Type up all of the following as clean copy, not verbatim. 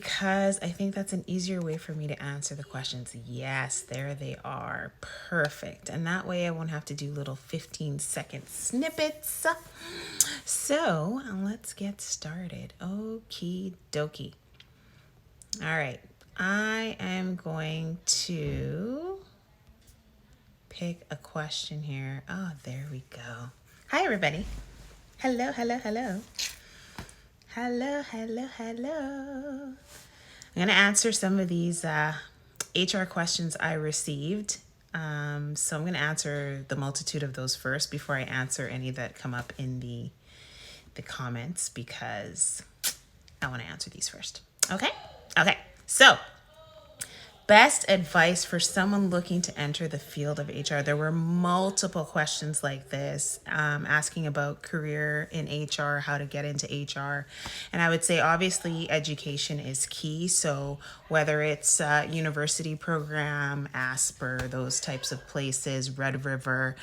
because I think that's an easier way for me to answer the questions. Yes, there they are. Perfect. And that way I won't have to do little 15-second snippets. So let's get started. Okie dokie. All right. I am going to pick a question here. Oh, there we go. Hi, everybody. Hello, hello, hello. Hello, hello, hello. I'm going to answer some of these HR questions I received. So I'm going to answer the multitude of those first before I answer any that come up in the comments, because I want to answer these first. Okay? Okay. So, best advice for someone looking to enter the field of HR. There were multiple questions like this, asking about career in HR, how to get into HR. And I would say, obviously, education is key. So whether it's university program, Asper, those types of places, Red River,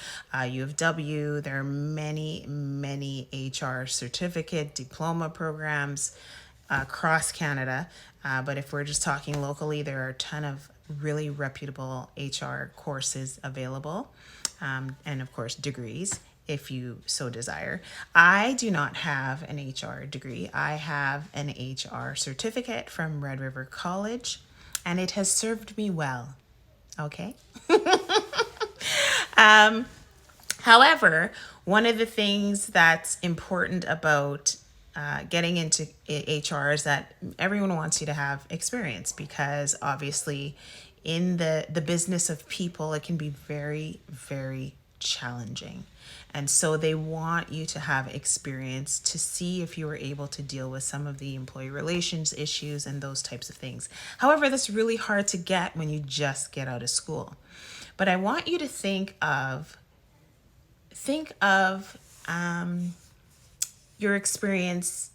U of W, there are many, many HR certificate, diploma programs across Canada. But if we're just talking locally, there are a ton of really reputable HR courses available, and of course, degrees if you so desire. I do not have an HR degree. I have an HR certificate from Red River College, and it has served me well. Okay. However, one of the things that's important about getting into HR is that everyone wants you to have experience, because obviously in the business of people, it can be very, very challenging. And so they want you to have experience to see if you were able to deal with some of the employee relations issues and those types of things. However, that's really hard to get when you just get out of school. But I want you to think of your experience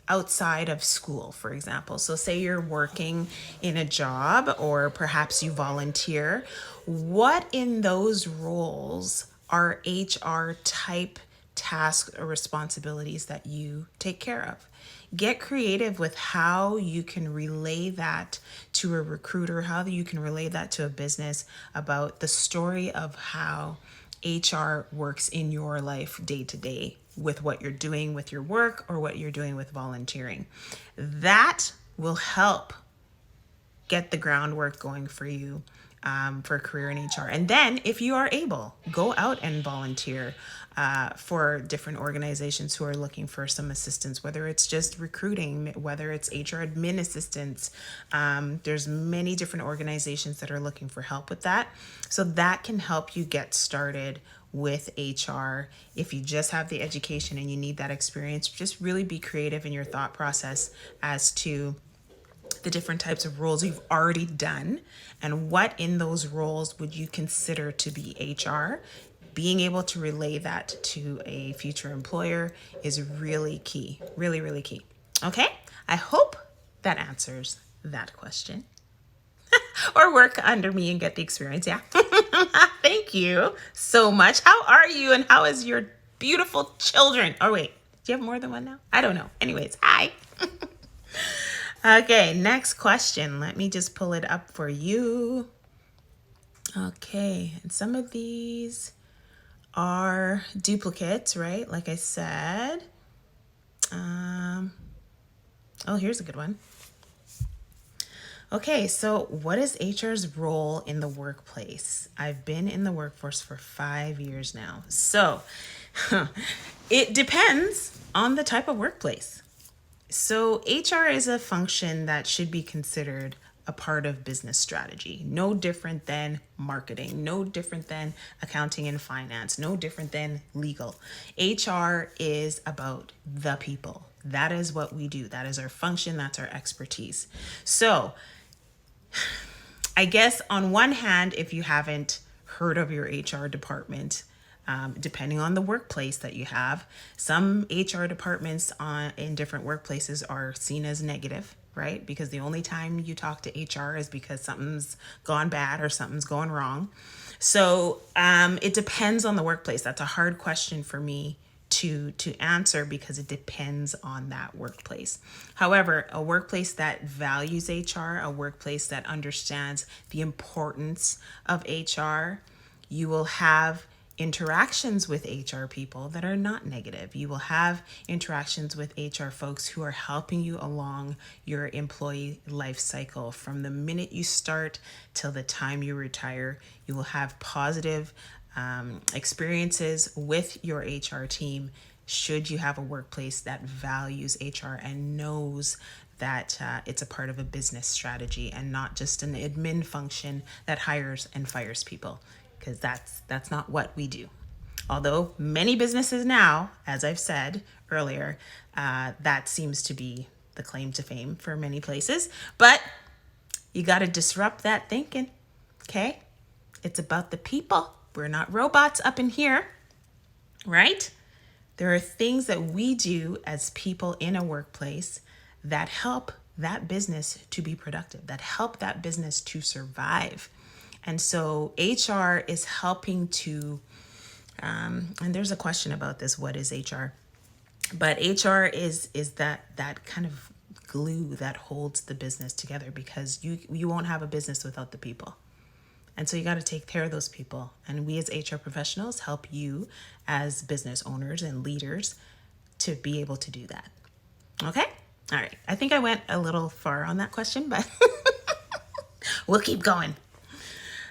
outside of school, for example. So say you're working in a job, or perhaps you volunteer. What in those roles are HR type tasks or responsibilities that you take care of? Get creative with how you can relay that to a recruiter, how you can relay that to a business about the story of how HR works in your life day to day, with what you're doing with your work or what you're doing with volunteering. That will help get the groundwork going for you for a career in HR. And then if you are able, go out and volunteer for different organizations who are looking for some assistance, whether it's just recruiting, whether it's HR admin assistance. There's many different organizations that are looking for help with that. So that can help you get started with HR. If you just have the education and you need that experience, just really be creative in your thought process as to the different types of roles you've already done and what in those roles would you consider to be HR. Being able to relay that to a future employer is really key, really, really key. Okay, I hope that answers that question. Or work under me and get the experience. Yeah. Thank you so much. How are you, and how is your beautiful children? Oh, wait, do you have more than one now? I don't know. Anyways, hi. Okay, next question. Let me just pull it up for you. Okay, and some of these are duplicates, right? Like I said. Oh, here's a good one. Okay, so what is HR's role in the workplace? I've been in the workforce for 5 years now. So it depends on the type of workplace. So HR is a function that should be considered a part of business strategy. No different than marketing, no different than accounting and finance, no different than legal. HR is about the people. That is what we do. That is our function. That's our expertise. So I guess on one hand, if you haven't heard of your HR department, depending on the workplace that you have, some HR departments in different workplaces are seen as negative, right? Because the only time you talk to HR is because something's gone bad or something's going wrong. So it depends on the workplace. That's a hard question for me to answer because it depends on that workplace. However, a workplace that values HR, a workplace that understands the importance of HR, you will have interactions with HR people that are not negative. You will have interactions with HR folks who are helping you along your employee life cycle from the minute you start till the time you retire. You will have positive experiences with your HR team should you have a workplace that values HR and knows that it's a part of a business strategy and not just an admin function that hires and fires people, because that's not what we do. Although many businesses now, as I've said earlier, that seems to be the claim to fame for many places. But you got to disrupt that thinking, okay? It's about the people. We're not robots up in here, right? There are things that we do as people in a workplace that help that business to be productive, that help that business to survive. And so HR is helping to, and there's a question about this, what is HR? But HR is that kind of glue that holds the business together, because you won't have a business without the people. And so you got to take care of those people. And we as HR professionals help you as business owners and leaders to be able to do that. Okay? All right. I think I went a little far on that question, but we'll keep going.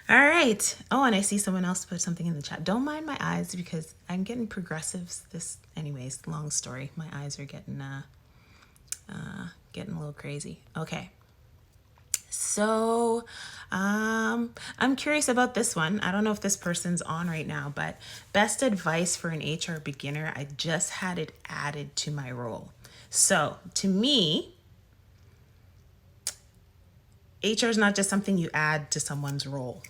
All right. Oh, and I see someone else put something in the chat. Don't mind my eyes because I'm getting progressives. Anyways, long story. My eyes are getting a little crazy. Okay. So, I'm curious about this one. I don't know if this person's on right now, but best advice for an HR beginner. I just had it added to my role. So to me, HR is not just something you add to someone's role.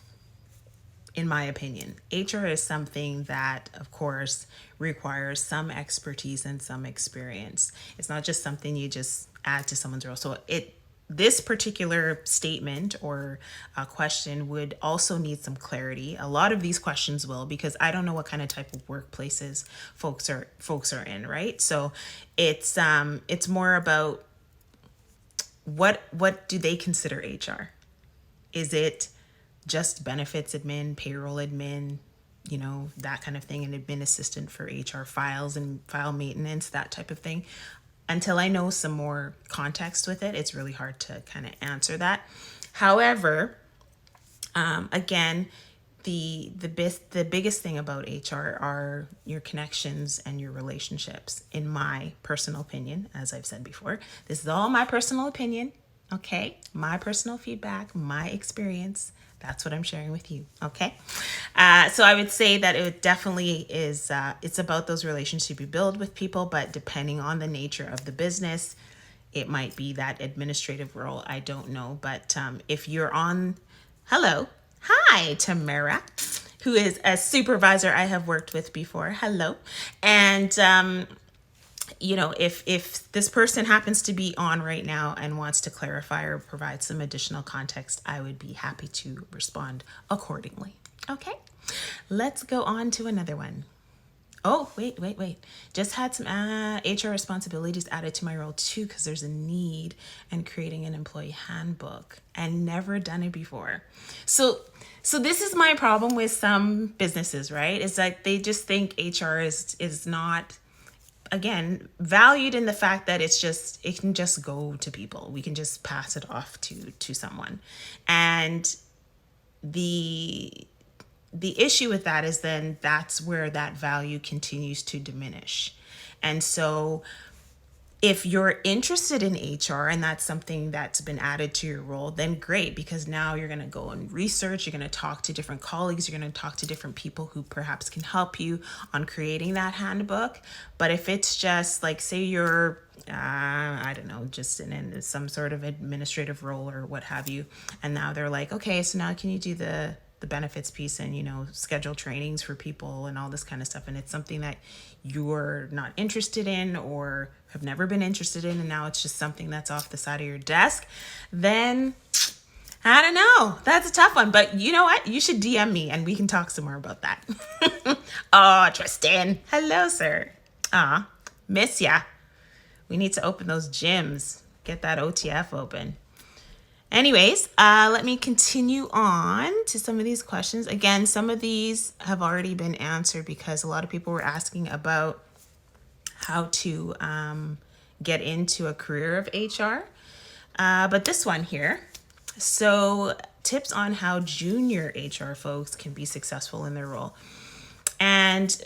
In my opinion, HR is something that, of course, requires some expertise and some experience. It's not just something you just add to someone's role. So this particular statement or question would also need some clarity. A lot of these questions will, because I don't know what kind of type of workplaces folks are in, right? So it's more about what do they consider HR? Is it just benefits admin, payroll admin, that kind of thing, an admin assistant for HR files and file maintenance, that type of thing? Until I know some more context with it, it's really hard to kind of answer that. However, again, the biggest thing about HR are your connections and your relationships, in my personal opinion. As I've said before, this is all my personal opinion, okay? My personal feedback, my experience. That's what I'm sharing with you, okay? So I would say that it definitely is, it's about those relationships you build with people, but depending on the nature of the business, it might be that administrative role. I don't know, but if you're on, hello, hi, Tamara, who is a supervisor I have worked with before. Hello. And if this person happens to be on right now and wants to clarify or provide some additional context, I would be happy to respond accordingly. Okay, let's go on to another one. Oh, wait. Just had some HR responsibilities added to my role too, because there's a need in creating an employee handbook, and never done it before. So this is my problem with some businesses, right? It's like they just think HR is not, again, valued in the fact that it can just go to people. We can just pass it off to someone. And the issue with that is then that's where that value continues to diminish. And so if you're interested in HR and that's something that's been added to your role, then great, because now you're going to go and research, you're going to talk to different colleagues, you're going to talk to different people who perhaps can help you on creating that handbook. But if it's just like, say you're, I don't know, just in some sort of administrative role or what have you, and now they're like, okay, so now can you do the benefits piece and, schedule trainings for people and all this kind of stuff. And it's something that you're not interested in or have never been interested in, and now it's just something that's off the side of your desk, then I don't know. That's a tough one. But you know what? You should DM me and we can talk some more about that. Oh, Tristan. Hello, sir. Ah, miss ya. We need to open those gyms. Get that OTF open. Anyways, let me continue on to some of these questions. Again, some of these have already been answered because a lot of people were asking about how to get into a career of HR. But this one here, so tips on how junior HR folks can be successful in their role. And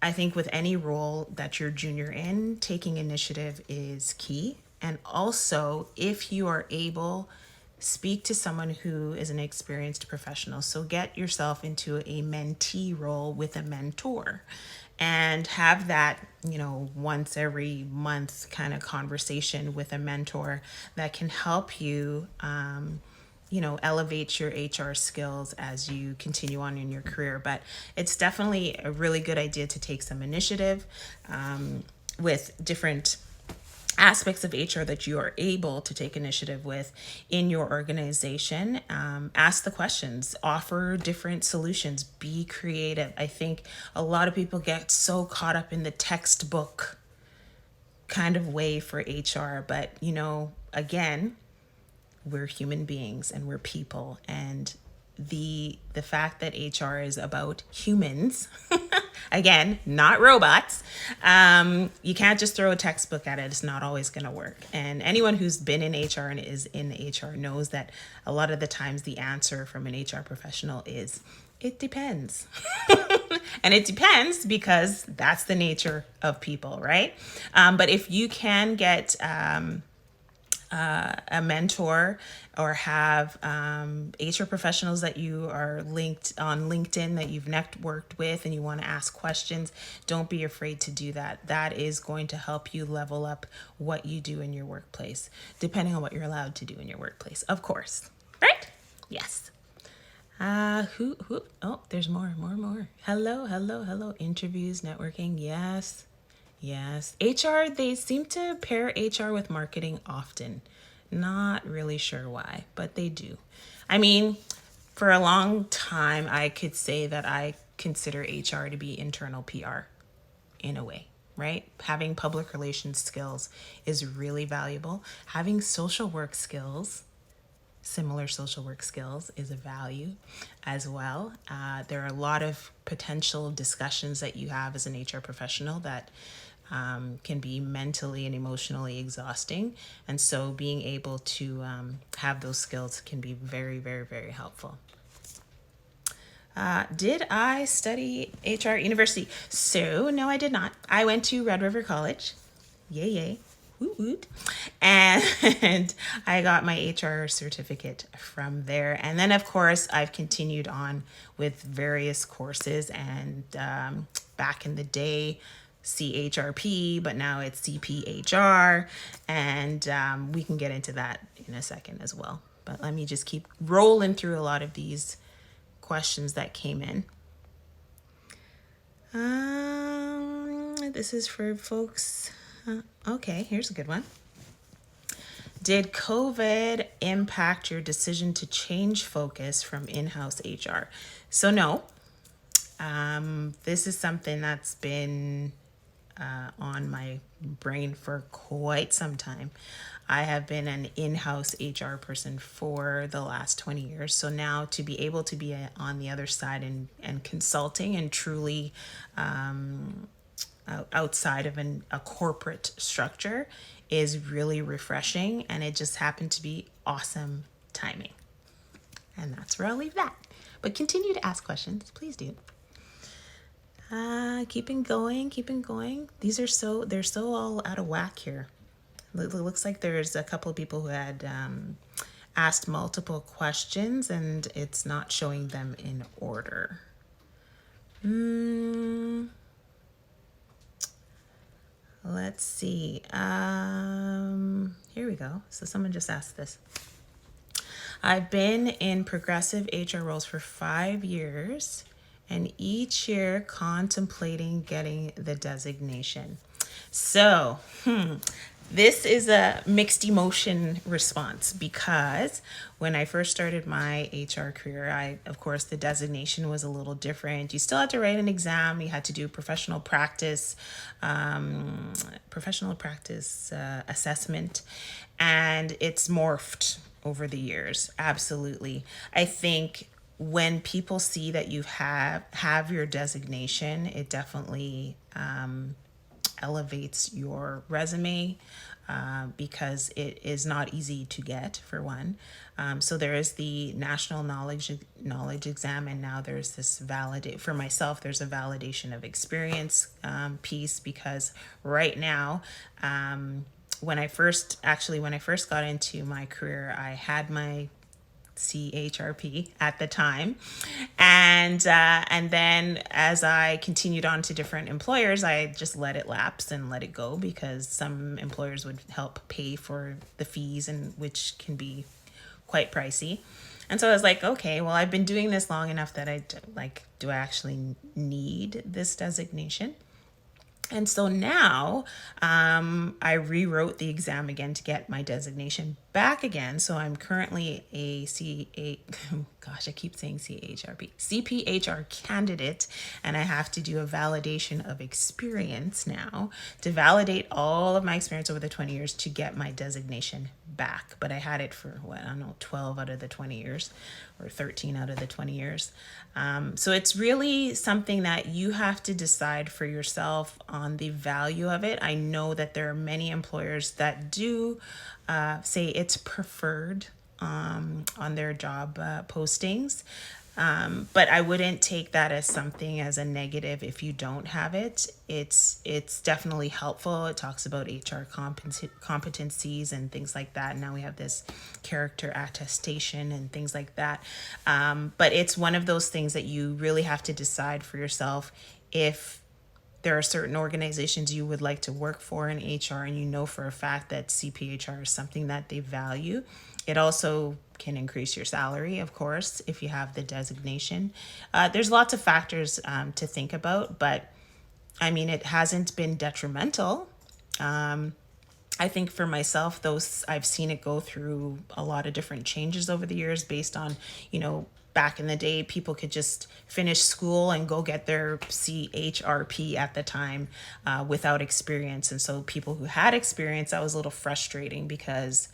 I think with any role that you're junior in, taking initiative is key. And also, if you are able, speak to someone who is an experienced professional. So get yourself into a mentee role with a mentor and have that, once every month kind of conversation with a mentor that can help you elevate your HR skills as you continue on in your career. But it's definitely a really good idea to take some initiative with different aspects of HR that you are able to take initiative with in your organization. Ask the questions, offer different solutions, be creative. I think a lot of people get so caught up in the textbook kind of way for HR, but again, we're human beings and we're people, and the fact that HR is about humans, again, not robots, you can't just throw a textbook at it. It's not always going to work. And anyone who's been in HR and is in HR knows that a lot of the times the answer from an HR professional is, it depends. And it depends because that's the nature of people, right? But if you can get a mentor or have HR professionals that you are linked on LinkedIn that you've networked with and you want to ask questions, don't be afraid to do that. That is going to help you level up what you do in your workplace, depending on what you're allowed to do in your workplace, of course. Right? Yes. Who? Oh, there's more. Hello. Interviews, networking. Yes. HR, they seem to pair HR with marketing often. Not really sure why, but they do. I mean, for a long time, I could say that I consider HR to be internal PR in a way, right? Having public relations skills is really valuable. Having social work skills, similar social work skills, is a value as well. There are a lot of potential discussions that you have as an HR professional that can be mentally and emotionally exhausting. And so being able to have those skills can be very, very, very helpful. Did I study HR at university? So no, I did not. I went to Red River College. Yay. Woot woot. And I got my HR certificate from there. And then, of course, I've continued on with various courses. And back in the day, CHRP, but now it's CPHR. And we can get into that in a second as well. But let me just keep rolling through a lot of these questions that came in. This is for folks. Okay, here's a good one. Did COVID impact your decision to change focus from in-house HR? So no. This is something that's been on my brain for quite some time. I have been an in-house HR person for the last 20 years. So now to be able to be on the other side and consulting and truly outside of a corporate structure is really refreshing, and it just happened to be awesome timing. And that's where I'll leave that. But continue to ask questions, please do. Keeping going. They're so all out of whack here. It looks like there's a couple of people who had asked multiple questions and it's not showing them in order. Let's see. Here we go. So someone just asked this. I've been in progressive HR roles for 5 years and each year contemplating getting the designation. So, This is a mixed emotion response because when I first started my HR career, of course, the designation was a little different. You still had to write an exam. You had to do professional practice assessment, and it's morphed over the years. Absolutely. I think when people see that you have your designation, it definitely elevates your resume, because it is not easy to get, for one. So there is the national knowledge exam, and now there's this validate for myself. There's a validation of experience piece, because right now, when I first got into my career, I had my CHRP at the time, and then as I continued on to different employers, I just let it lapse and let it go, because some employers would help pay for the fees, and which can be quite pricey. And so I was like, okay, well, I've been doing this long enough that do I actually need this designation? And so now I rewrote the exam again to get my designation back again. So I'm currently gosh, I keep saying CPHR candidate, and I have to do a validation of experience now to validate all of my experience over the 20 years to get my designation back. But I had it for, what, I don't know, 12 out of the 20 years, or 13 out of the 20 years. So it's really something that you have to decide for yourself on the value of it. I know that there are many employers that do say it's preferred on their job postings. But I wouldn't take that as something as a negative if you don't have it. It's definitely helpful. It talks about HR competencies and things like that. Now we have this character attestation and things like that. But it's one of those things that you really have to decide for yourself. If there are certain organizations you would like to work for in HR, and you know for a fact that CPHR is something that they value. It also can increase your salary, of course, if you have the designation. There's lots of factors to think about, but I mean, it hasn't been detrimental. I think for myself, I've seen it go through a lot of different changes over the years based on, back in the day, people could just finish school and go get their CHRP at the time without experience. And so people who had experience, that was a little frustrating because,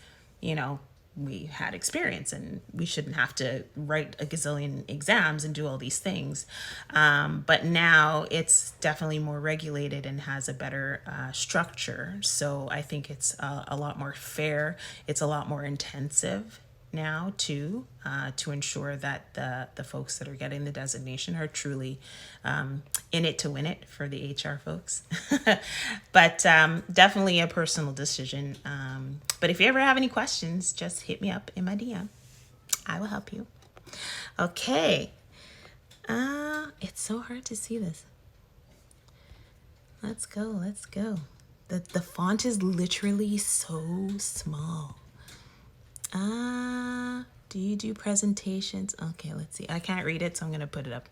we had experience and we shouldn't have to write a gazillion exams and do all these things. But now it's definitely more regulated and has a better structure. So I think it's a lot more fair. It's a lot more intensive now too, to ensure that the folks that are getting the designation are truly in it to win it for the HR folks. But definitely a personal decision. But if you ever have any questions, just hit me up in my DM. I will help you. Okay. It's so hard to see this. Let's go. The font is literally so small. Do you do presentations? Okay, let's see. I can't read it, so I'm going to put it up.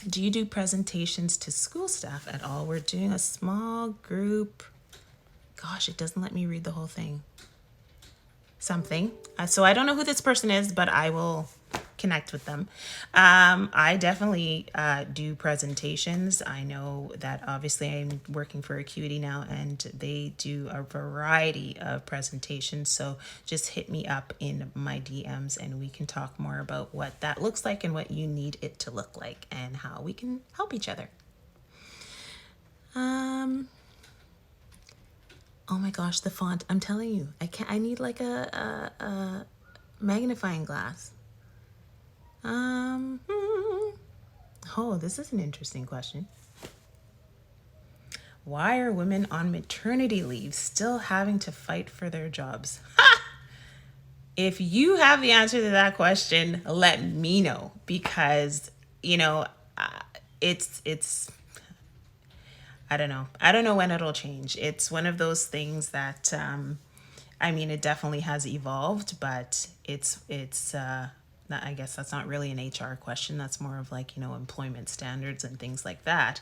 Do you do presentations to school staff at all? We're doing a small group. Gosh, it doesn't let me read the whole thing. Something. So I don't know who this person is, but I will connect with them. I definitely do presentations. I know that obviously I'm working for Acuity now, and they do a variety of presentations. So just hit me up in my DMs and we can talk more about what that looks like and what you need it to look like and how we can help each other. Oh my gosh, the font. I'm telling you, I need like a magnifying glass. Oh, this is an interesting question. Why are women on maternity leave still having to fight for their jobs? If you have the answer to that question, let me know, because, it's I don't know. I don't know when it'll change. It's one of those things that, it definitely has evolved, but I guess that's not really an HR question. That's more of like, employment standards and things like that.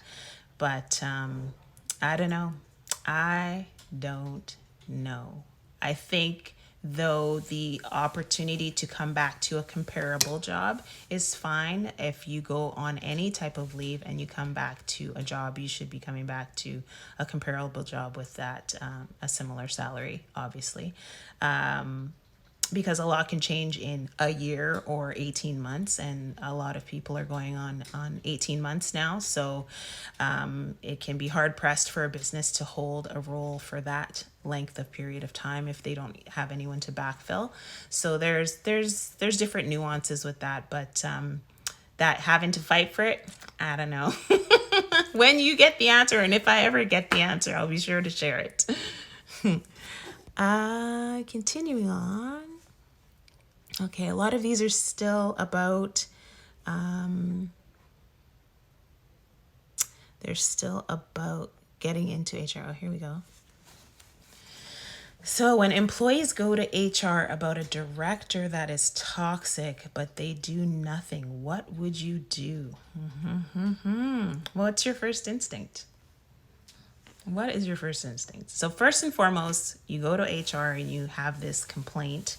But I don't know. I don't know. I think, though, the opportunity to come back to a comparable job is fine. If you go on any type of leave and you come back to a job, you should be coming back to a comparable job with that, a similar salary, obviously. Because a lot can change in a year or 18 months, and a lot of people are going on 18 months now, so it can be hard pressed for a business to hold a role for that length of period of time if they don't have anyone to backfill. So there's different nuances with that, but that having to fight for it, I don't know. When you get the answer, and if I ever get the answer, I'll be sure to share it. Continuing on. Okay, a lot of these are still about, they're still about getting into HR. Oh, here we go. So when employees go to HR about a director that is toxic, but they do nothing, what would you do? What's your first instinct? What is your first instinct? So first and foremost, you go to HR and you have this complaint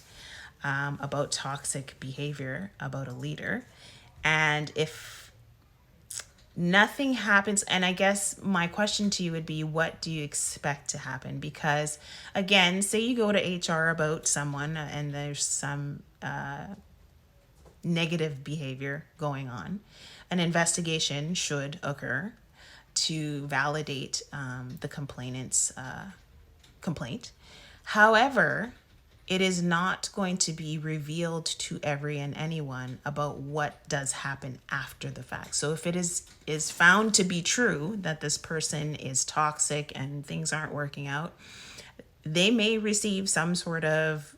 about toxic behavior about a leader. And if nothing happens, and I guess my question to you would be, what do you expect to happen? Because again, say you go to HR about someone and there's some negative behavior going on, an investigation should occur to validate the complainant's complaint. However, it is not going to be revealed to every and anyone about what does happen after the fact. So if it is found to be true that this person is toxic and things aren't working out, they may receive some sort of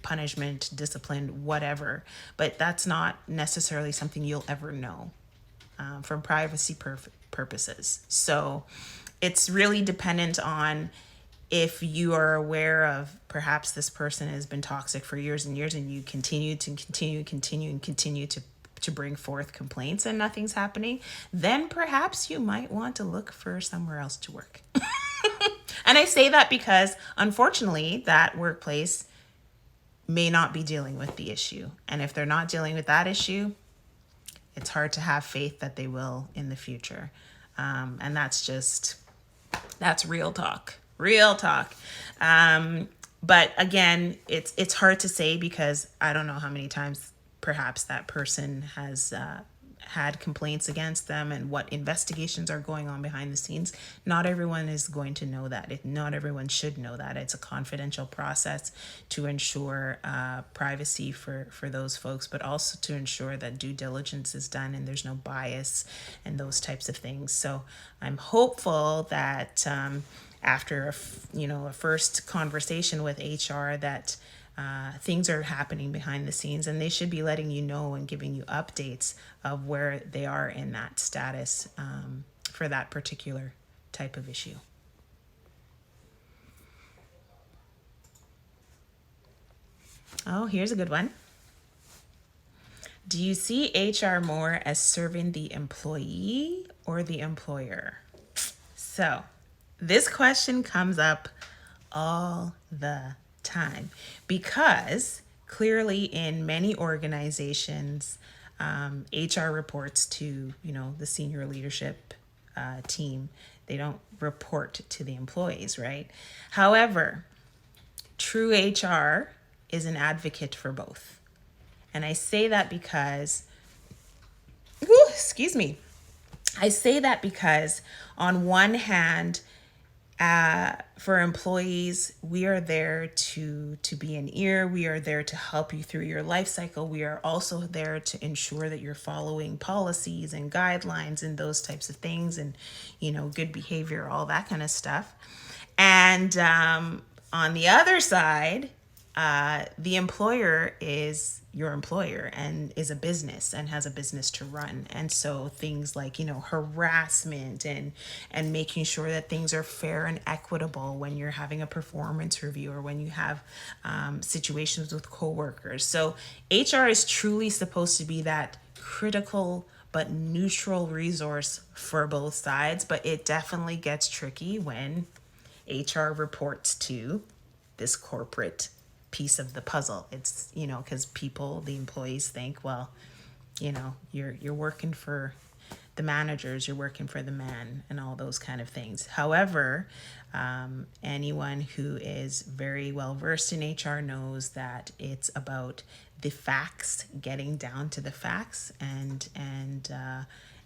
punishment, discipline, whatever, but that's not necessarily something you'll ever know from privacy purposes. So it's really dependent on if you are aware of perhaps this person has been toxic for years and years, and you continue to bring forth complaints and nothing's happening, then perhaps you might want to look for somewhere else to work. And I say that because unfortunately that workplace may not be dealing with the issue. And if they're not dealing with that issue, it's hard to have faith that they will in the future. And that's real talk. Real talk. But again, it's hard to say because I don't know how many times perhaps that person has had complaints against them and what investigations are going on behind the scenes. Not everyone is going to know that. Not everyone should know that. It's a confidential process to ensure privacy for those folks, but also to ensure that due diligence is done and there's no bias and those types of things. So I'm hopeful that after a first conversation with HR that things are happening behind the scenes, and they should be letting you know and giving you updates of where they are in that status for that particular type of issue. Oh, here's a good one. Do you see HR more as serving the employee or the employer? So this question comes up all the time because clearly in many organizations, HR reports to, the senior leadership team. They don't report to the employees, right? However, true HR is an advocate for both. And I say that because, I say that because on one hand, for employees, we are there to be an ear. We are there to help you through your life cycle. We are also there to ensure that you're following policies and guidelines and those types of things and, good behavior, all that kind of stuff. And on the other side, the employer is your employer and is a business and has a business to run. And so things like, harassment and making sure that things are fair and equitable when you're having a performance review or when you have situations with coworkers. So HR is truly supposed to be that critical but neutral resource for both sides. But it definitely gets tricky when HR reports to this corporate piece of the puzzle. It's, you know, because people, the employees think, well, you know, you're working for the managers, you're working for the man, and all those kind of things. However, anyone who is very well versed in HR knows that it's about the facts, getting down to the facts, and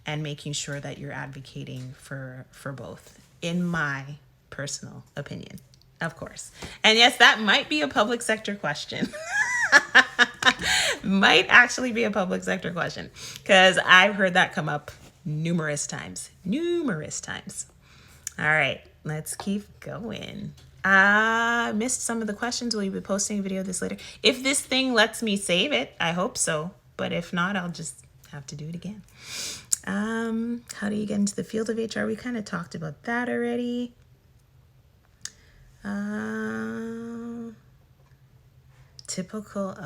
making sure that you're advocating for both, in my personal opinion, of course. And yes, that might be a public sector question. Might actually be a public sector question, because I've heard that come up numerous times. All right, let's keep going. I missed some of the questions. Will you be posting a video of this later? If this thing lets me save it, I hope so. But if not, I'll just have to do it again. How do you get into the field of HR? We kind of talked about that already. Typical,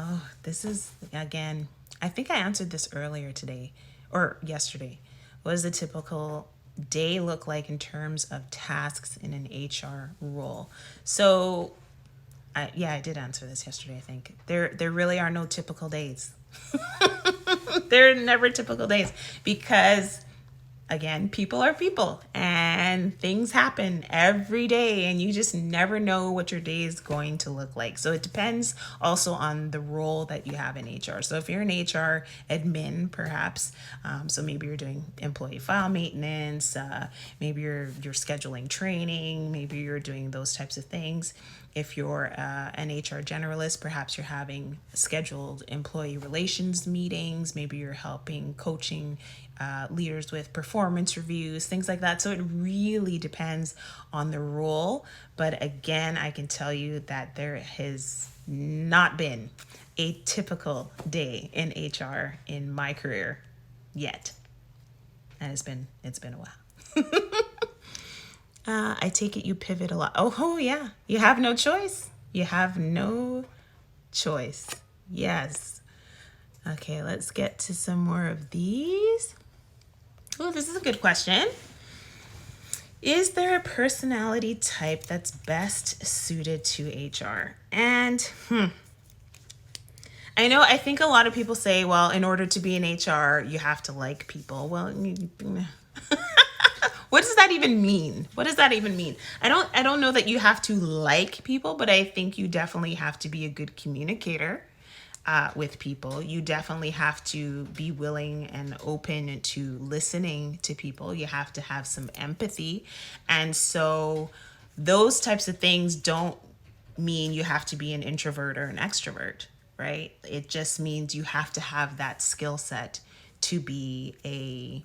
this is, again, I think I answered this earlier today or yesterday. What does a typical day look like in terms of tasks in an HR role? So, I did answer this yesterday, I think. There really are no typical days. There are never typical days, because again, people are people and things happen every day, and you just never know what your day is going to look like. So it depends also on the role that you have in HR. So if you're an HR admin, perhaps, so maybe you're doing employee file maintenance, maybe you're scheduling training, maybe you're doing those types of things. If you're an HR generalist, perhaps you're having scheduled employee relations meetings, maybe you're helping coaching leaders with performance reviews, things like that. So it really depends on the role. But again, I can tell you that there has not been a typical day in HR in my career yet. And it's been a while. I take it you pivot a lot. Oh yeah, you have no choice. You have no choice. Yes. Okay, let's get to some more of these. Oh, this is a good question. Is there a personality type that's best suited to HR? And I think a lot of people say, well, in order to be in HR, you have to like people. Well, what does that even mean? I don't know that you have to like people, but I think you definitely have to be a good communicator with people. You definitely have to be willing and open to listening to people. You have to have some empathy. And so those types of things don't mean you have to be an introvert or an extrovert, right? It just means you have to have that skill set to be a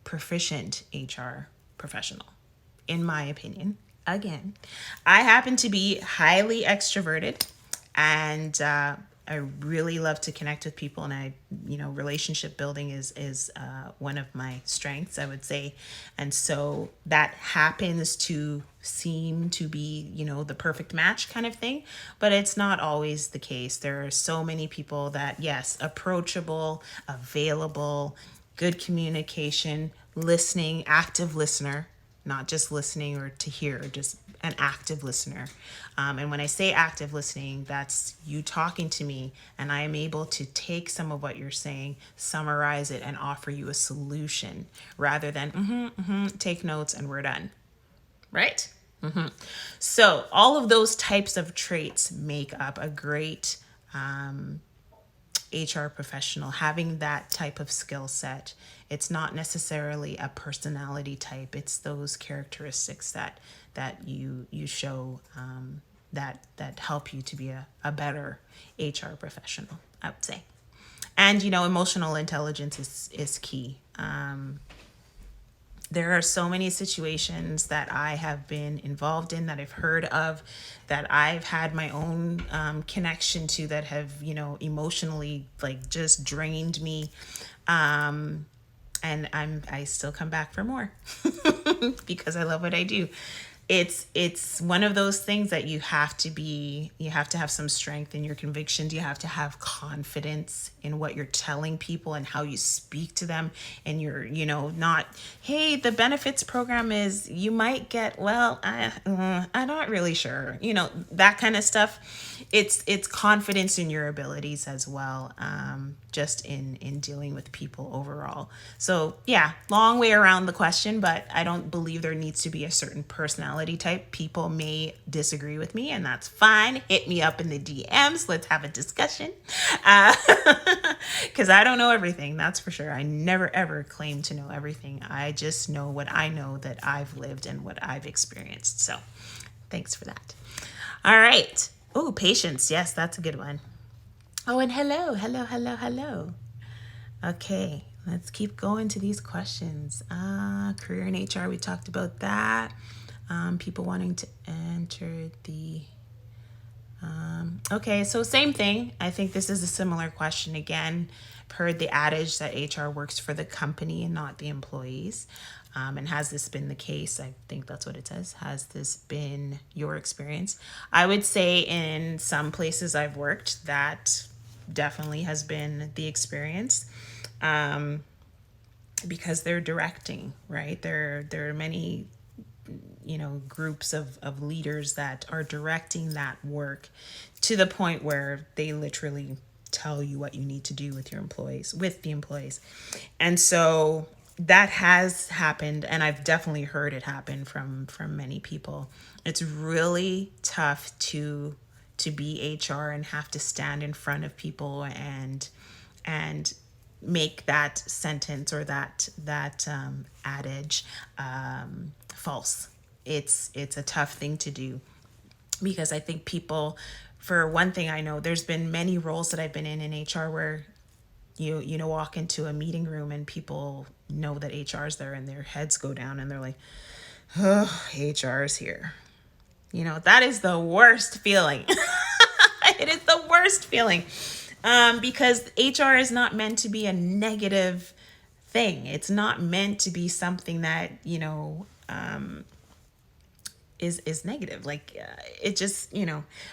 proficient HR professional, in my opinion. Again, I happen to be highly extroverted, and I really love to connect with people, and relationship building is one of my strengths, I would say. And so that happens to seem to be, the perfect match kind of thing, but it's not always the case. There are so many people that, yes, approachable, available, good communication, listening, active listener, not just listening or to hear, just an active listener. And when I say active listening, that's you talking to me, and I am able to take some of what you're saying, summarize it, and offer you a solution, rather than take notes and we're done. Right? So all of those types of traits make up a great HR professional. Having that type of skill set, it's not necessarily a personality type. It's those characteristics that you show that help you to be a better HR professional, I would say. And emotional intelligence is key. There are so many situations that I have been involved in, that I've heard of, that I've had my own connection to, that have, emotionally just drained me. And I still come back for more because I love what I do. it's one of those things that you have to have some strength in your convictions. You have to have confidence in what you're telling people and how you speak to them. And you're, not, hey, the benefits program is, you might get, well, I'm not really sure, that kind of stuff. It's confidence in your abilities as well. Just in dealing with people overall. So yeah, long way around the question, but I don't believe there needs to be a certain personality type. People may disagree with me, and that's fine. Hit me up in the DMs. Let's have a discussion. Because I don't know everything, that's for sure. I never ever claim to know everything. I just know what I know that I've lived and what I've experienced. So thanks for that. All right. Oh, patience. Yes, that's a good one. Oh, and hello. Okay, let's keep going to these questions. Career in HR, we talked about that. People wanting to enter the... okay, so same thing. I think this is a similar question again. I've heard the adage that HR works for the company and not the employees. And has this been the case? I think that's what it says. Has this been your experience? I would say in some places I've worked, that definitely has been the experience, because they're directing, right? There are many, groups of leaders that are directing that work to the point where they literally tell you what you need to do with the employees. And so that has happened, and I've definitely heard it happen from many people. It's really tough to be HR and have to stand in front of people and make that sentence or that adage false. It's a tough thing to do, because I think people, for one thing, I know there's been many roles that I've been in HR where you walk into a meeting room and people know that HR's there and their heads go down and they're like, oh, HR's here. That is the worst feeling. It is the worst feeling, because HR is not meant to be a negative thing. It's not meant to be something that, is negative. Like, it just,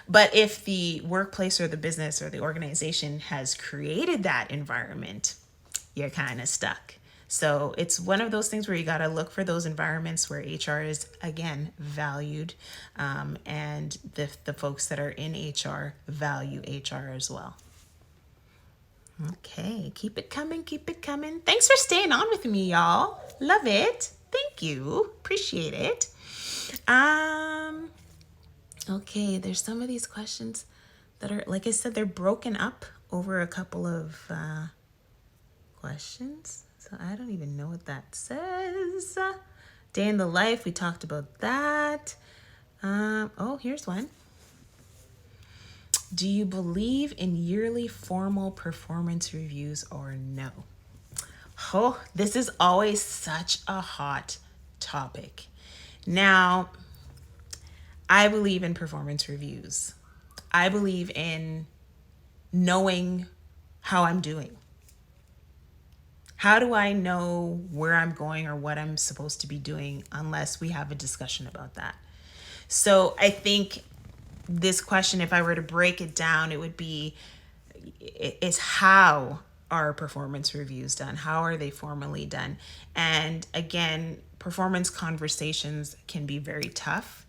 but if the workplace or the business or the organization has created that environment, you're kind of stuck. So it's one of those things where you got to look for those environments where HR is, again, valued, and the folks that are in HR value HR as well. Okay, keep it coming. Thanks for staying on with me, y'all. Love it. Thank you. Appreciate it. Okay, there's some of these questions that are, like I said, they're broken up over a couple of questions. So I don't even know what that says. Day in the life, we talked about that. Oh, here's one. Do you believe in yearly formal performance reviews or no? Oh, this is always such a hot topic. Now, I believe in performance reviews. I believe in knowing how I'm doing. How do I know where I'm going or what I'm supposed to be doing unless we have a discussion about that? So I think this question, if I were to break it down, it would be, is how are performance reviews done? How are they formally done? And again, performance conversations can be very tough.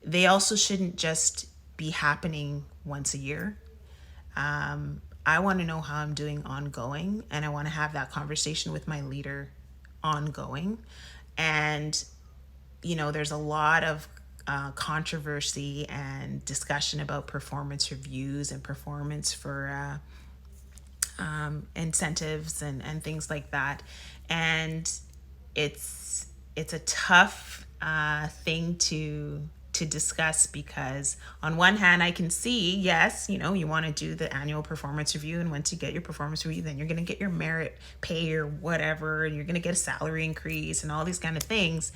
They also shouldn't just be happening once a year. I want to know how I'm doing ongoing, and I want to have that conversation with my leader ongoing. And, there's a lot of controversy and discussion about performance reviews and performance for incentives and things like that. And it's a tough thing to discuss, because on one hand I can see, yes, you want to do the annual performance review, and once you get your performance review, then you're going to get your merit pay or whatever, and you're going to get a salary increase and all these kind of things.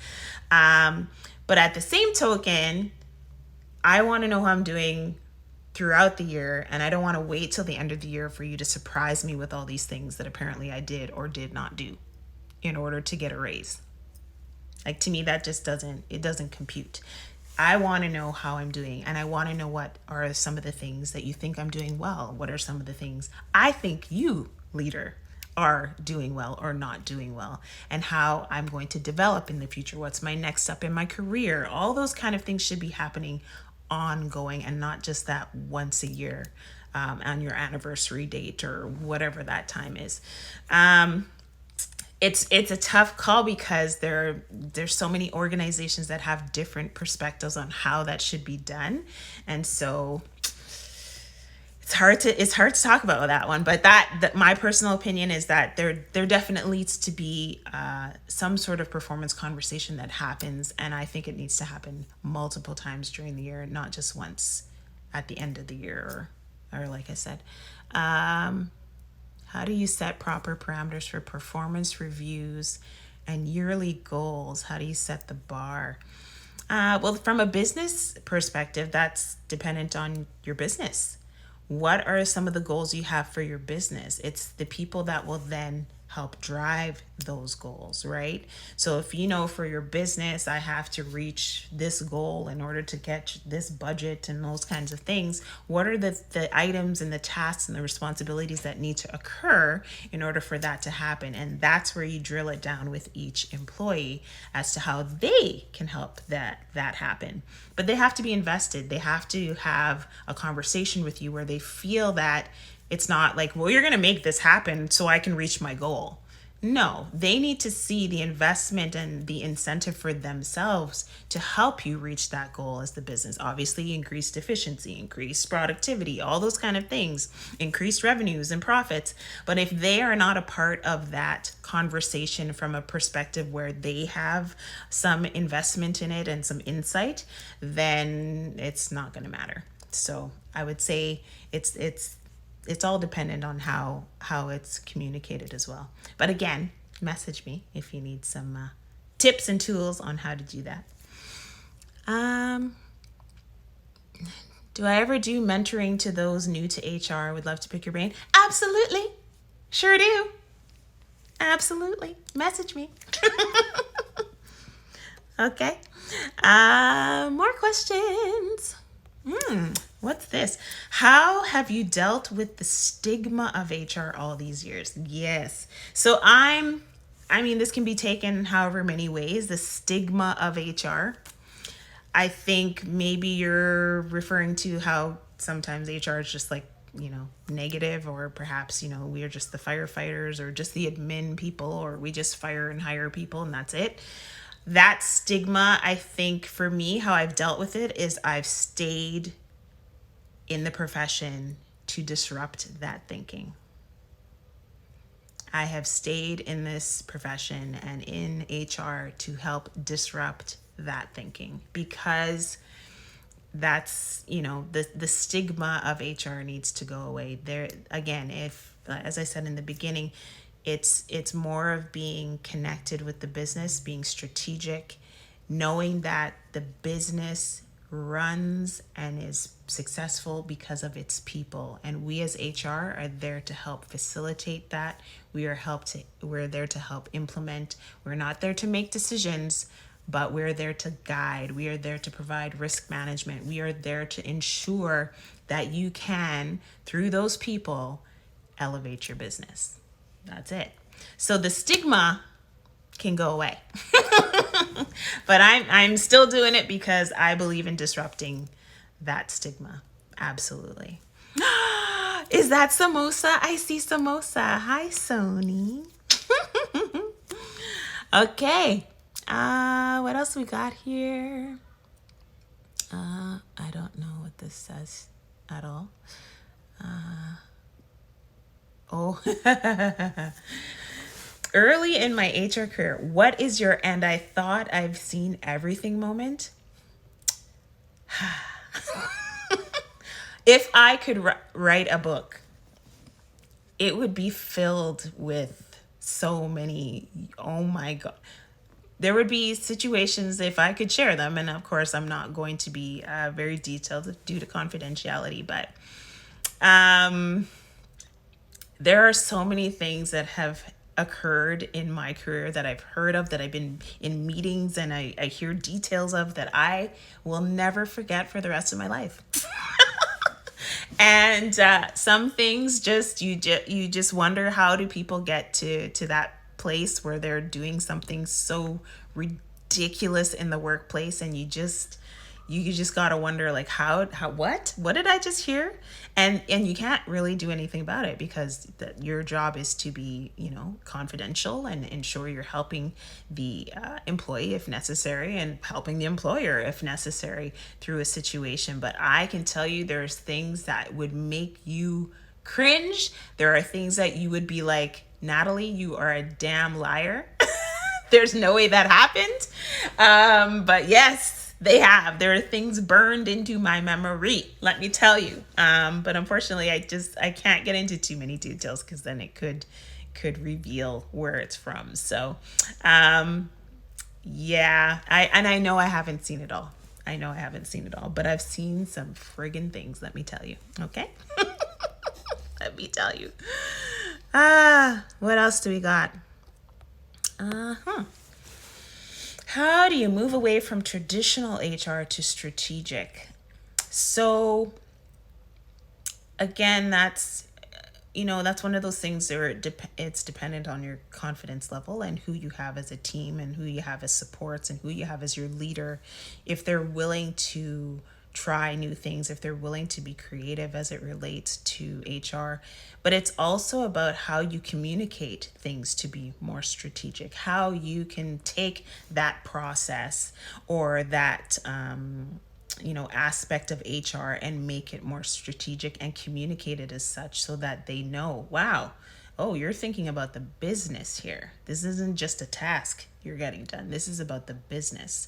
But at the same token, I want to know how I'm doing throughout the year, and I don't want to wait till the end of the year for you to surprise me with all these things that apparently I did or did not do in order to get a raise. Like, to me, that just doesn't compute. I want to know how I'm doing, and I want to know what are some of the things that you think I'm doing well. What are some of the things I think you, leader, are doing well or not doing well, and how I'm going to develop in the future. What's my next step in my career? All those kind of things should be happening ongoing, and not just that once a year, on your anniversary date or whatever that time is. It's a tough call because there's so many organizations that have different perspectives on how that should be done, and so it's hard to talk about that one. But that my personal opinion is that there definitely needs to be some sort of performance conversation that happens, and I think it needs to happen multiple times during the year, not just once at the end of the year, or like I said. How do you set proper parameters for performance reviews and yearly goals? How do you set the bar? Well, from a business perspective, that's dependent on your business. What are some of the goals you have for your business? It's the people that will then help drive those goals, right? So if you know for your business, I have to reach this goal in order to get this budget and those kinds of things, what are the items and the tasks and the responsibilities that need to occur in order for that to happen? And that's where you drill it down with each employee as to how they can help that happen. But they have to be invested. They have to have a conversation with you where they feel that it's not like, well, you're going to make this happen so I can reach my goal. No, they need to see the investment and the incentive for themselves to help you reach that goal as the business. Obviously, increased efficiency, increased productivity, all those kind of things, increased revenues and profits. But if they are not a part of that conversation from a perspective where they have some investment in it and some insight, then it's not going to matter. So I would say it's all dependent on how it's communicated as well. But again, message me if you need some tips and tools on how to do that. Do I ever do mentoring to those new to HR? Would love to pick your brain. Absolutely. Sure do. Absolutely. Message me. Okay. More questions. What's this? How have you dealt with the stigma of HR all these years? Yes. So I mean, this can be taken however many ways. The stigma of HR. I think maybe you're referring to how sometimes HR is just like, negative, or perhaps, we are just the firefighters or just the admin people, or we just fire and hire people and that's it. That stigma, I think for me, how I've dealt with it is I've stayed in the profession to disrupt that thinking. I have stayed in this profession and in HR to help disrupt that thinking, because that's, the stigma of HR needs to go away. There again, if, as I said in the beginning, it's more of being connected with the business, being strategic, knowing that the business runs and is successful because of its people, and we as HR are there to help facilitate that. We're there to help implement. We're not there to make decisions, but we're there to guide. We are there to provide risk management. We are there to ensure that you can, through those people, elevate your business. That's it. So the stigma can go away. But I'm still doing it because I believe in disrupting that stigma. Absolutely. Is that Samosa? I see Samosa. Hi, Sony. Okay. What else we got here? I don't know what this says at all. Early in my HR career, what is your "and I thought I've seen everything" moment? If I could write a book, it would be filled with so many, oh my God. There would be situations, if I could share them, and of course I'm not going to be very detailed due to confidentiality, but there are so many things that have occurred in my career that I've heard of, that I've been in meetings and I hear details of, that I will never forget for the rest of my life. And some things just you just wonder, how do people get to that place where they're doing something so ridiculous in the workplace, and you just gotta wonder, like, how what did I just hear? And you can't really do anything about it, because your job is to be, confidential, and ensure you're helping the employee if necessary, and helping the employer if necessary through a situation. But I can tell you, there's things that would make you cringe. There are things that you would be like, Natalie, you are a damn liar. There's no way that happened. But yes, they have. There are things burned into my memory, let me tell you. But unfortunately, I can't get into too many details, because then it could reveal where it's from. So, yeah, I know I haven't seen it all. But I've seen some friggin' things, let me tell you. Okay? Let me tell you. What else do we got? How do you move away from traditional HR to strategic? So again, that's one of those things where it's dependent on your confidence level, and who you have as a team, and who you have as supports, and who you have as your leader. If they're willing to try new things, if they're willing to be creative as it relates to HR. But it's also about how you communicate things to be more strategic, how you can take that process, or that aspect of HR, and make it more strategic, and communicate it as such, so that they know, wow, oh, you're thinking about the business here. This isn't just a task you're getting done. This is about the business.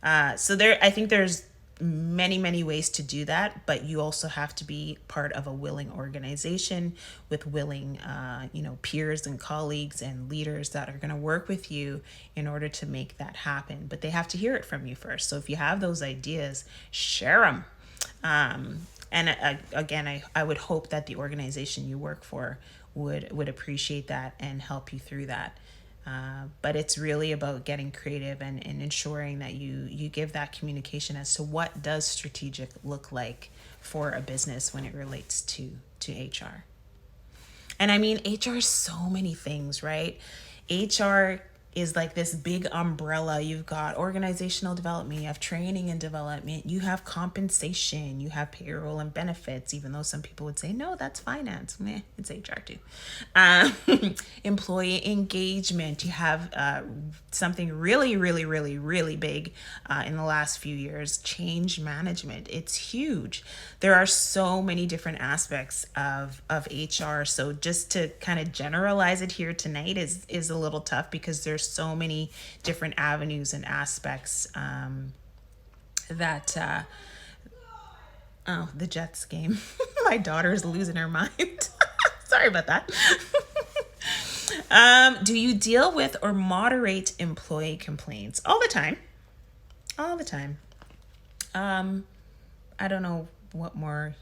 So I think there's many ways to do that, but you also have to be part of a willing organization with willing peers and colleagues and leaders that are going to work with you in order to make that happen. But they have to hear it from you first. So if you have those ideas, share them. Again, I would hope that the organization you work for would appreciate that and help you through that. But it's really about getting creative, and ensuring that you give that communication as to what does strategic look like for a business when it relates to HR. And I mean, HR is so many things, right? HR is like this big umbrella. You've got organizational development, you have training and development, you have compensation, you have payroll and benefits, even though some people would say, no, that's finance. Meh, it's HR too. Employee engagement, you have something really big in the last few years, change management. It's huge. There are so many different aspects of HR. So just to kind of generalize it here tonight is a little tough, because there's so many different avenues and aspects that the Jets game. My daughter's losing her mind. Sorry about that. Do you deal with or moderate employee complaints? All the time. I don't know what more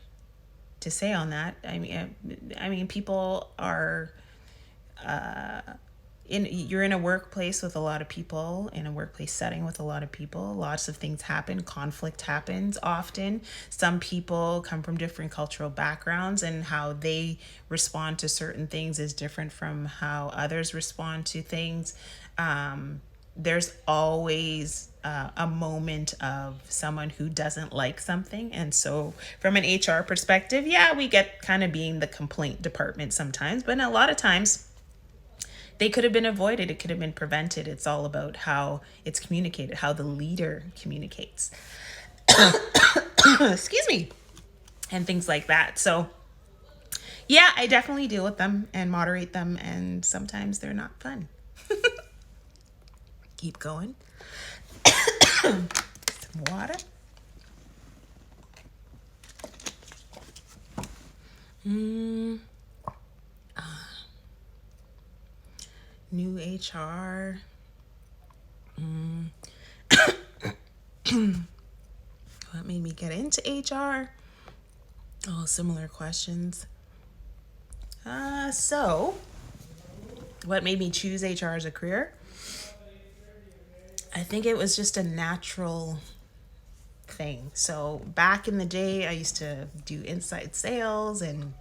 to say on that. I mean, people are you're in a workplace with a lot of people, in a workplace setting with a lot of people. Lots of things happen. Conflict happens often. Some people come from different cultural backgrounds, and how they respond to certain things is different from how others respond to things. There's always a moment of someone who doesn't like something. And so from an HR perspective, yeah, we get kind of being the complaint department sometimes, but a lot of times they could have been avoided. It could have been prevented. It's all about how it's communicated, how the leader communicates. Excuse me. And things like that. So yeah, I definitely deal with them and moderate them. And sometimes they're not fun. Keep going. Some water. New HR. What made me get into HR? Oh, similar questions. So What made me choose HR as a career? I think it was just a natural thing. So back in the day, I used to do inside sales and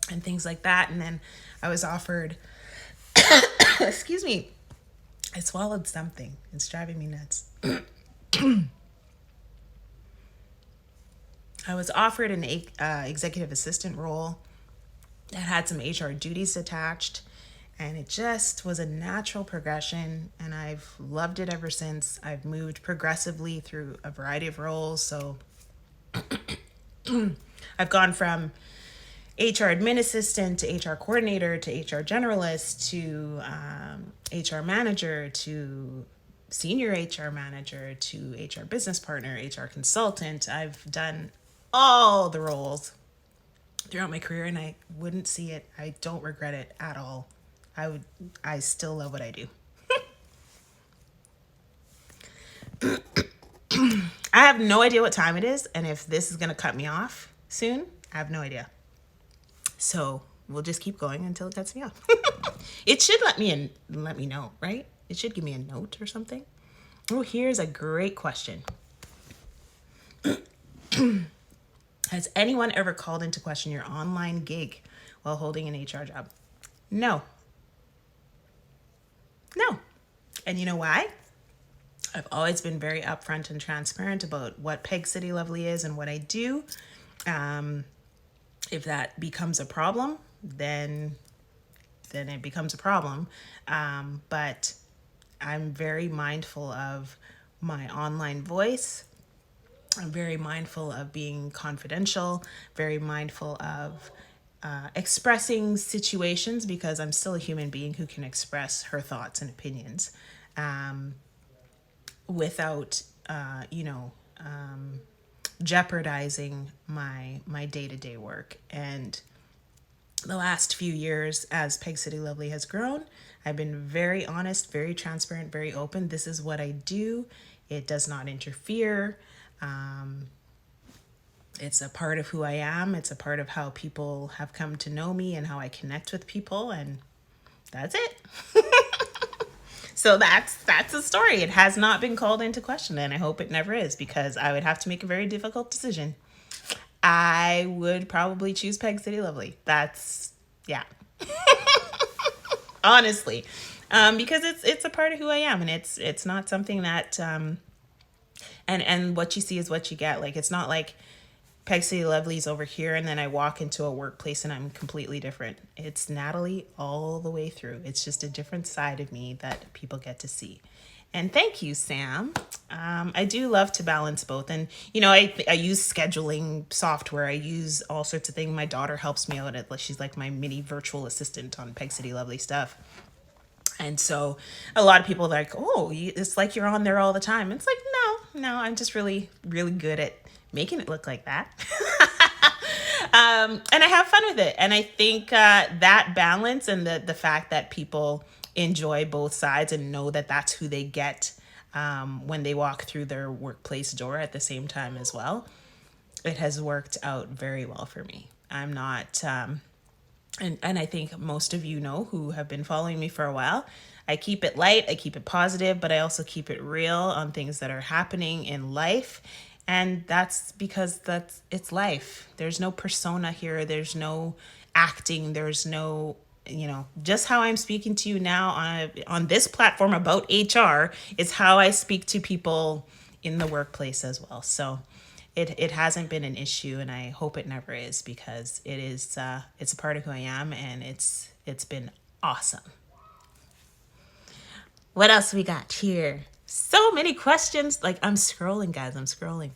things like that, and then I was offered excuse me, I swallowed something. It's driving me nuts. I was offered an executive assistant role that had some HR duties attached, and it just was a natural progression, and I've loved it ever since. I've moved progressively through a variety of roles. So I've gone from HR admin assistant to HR coordinator to HR generalist to HR manager to senior HR manager to HR business partner, HR consultant. I've done all the roles throughout my career, and I wouldn't see it. I don't regret it at all. I still love what I do. I have no idea what time it is, and if this is going to cut me off soon, I have no idea. So we'll just keep going until it cuts me off. It should let me know, right? It should give me a note or something. Oh, here's a great question. Has anyone ever called into question your online gig while holding an HR job? No. No. And you know why? I've always been very upfront and transparent about what Peg City Lovely is and what I do. If that becomes a problem, then it becomes a problem. But I'm very mindful of my online voice. I'm very mindful of being confidential, very mindful of expressing situations, because I'm still a human being who can express her thoughts and opinions without, jeopardizing my day-to-day work. And the last few years, as Peg City Lovely has grown, I've been very honest, very transparent, very open. This is what I do. It does not interfere. It's a part of who I am. It's a part of how people have come to know me and how I connect with people, and that's it. So that's the story. It has not been called into question, and I hope it never is, because I would have to make a very difficult decision. I would probably choose Peg City Lovely. Yeah. Honestly. Because it's a part of who I am, and it's not something that and what you see is what you get. Like, it's not like Peg City Lovely's over here and then I walk into a workplace and I'm completely different. It's Natalie all the way through. It's just a different side of me that people get to see. And thank you, Sam. I do love to balance both. And, I use scheduling software. I use all sorts of things. My daughter helps me out. She's like my mini virtual assistant on Peg City Lovely stuff. And so a lot of people are like, oh, it's like you're on there all the time. It's like, no, I'm just really, really good at making it look like that. And I have fun with it. And I think that balance and the fact that people enjoy both sides and know that that's who they get when they walk through their workplace door at the same time as well, it has worked out very well for me. I'm not... And I think most of you know, who have been following me for a while, I keep it light, I keep it positive, but I also keep it real on things that are happening in life. And that's because it's life. There's no persona here. There's no acting. There's no, just how I'm speaking to you now on this platform about HR is how I speak to people in the workplace as well. So it hasn't been an issue, and I hope it never is, because it's a part of who I am, and it's been awesome. What else we got here? So many questions. Like, I'm scrolling, guys. I'm scrolling.